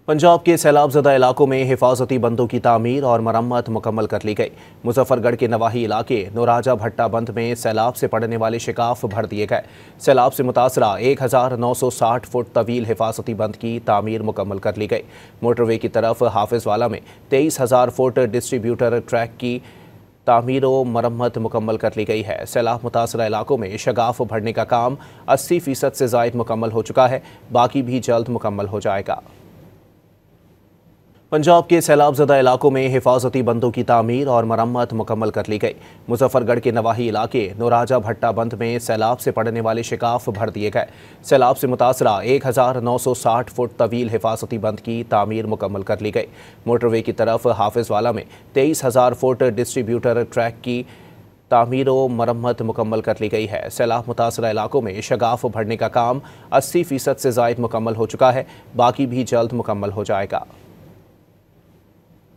पंजाब के सैलाबजदा इलाकों में हिफाजती बंदों की तामीर और मरम्मत मुकम्मल कर ली गई। मुजफ्फरगढ़ के नवाही इलाके नौराजा भट्टा बंद में सैलाब से पड़ने वाले शिकाफ भर दिए गए। सैलाब से मुतासरा 1960 फुट तवील हिफाजती बंद की तामीर मुकम्मल कर ली गई। मोटरवे की तरफ हाफिजवाला में 23,000 फुट डिस्ट्रीब्यूटर ट्रैक की तामीर व मरम्मत मुकम्मल कर ली गई है। सैलाब मुतासरा इलाकों में शगाफ भरने का काम 80% से ज़ायद मुकम्मल हो चुका है, बाकी भी जल्द मुकम्मल हो जाएगा। पंजाब के सैलाबजदा इलाकों में हिफाजती बंदों की तामीर और मरम्मत मुकम्मल कर ली गई। मुजफ्फरगढ़ के नवाही इलाके नौराजा भट्टा बंद में सैलाब से पड़ने वाले शिकाफ भर दिए गए। सैलाब से मुतासरा 1960 फुट तवील हिफाजती बंद की तामीर मुकम्मल कर ली गई। मोटरवे की तरफ हाफिजवाला में 23,000 फुट डिस्ट्रीब्यूटर ट्रैक की तामीर व मरम्मत मुकम्मल कर ली गई है। सैलाब मुतासरा इलाकों में शगाफ भरने का काम 80% से ज़ायद मुकम्मल हो चुका है, बाकी भी जल्द मुकम्मल हो जाएगा।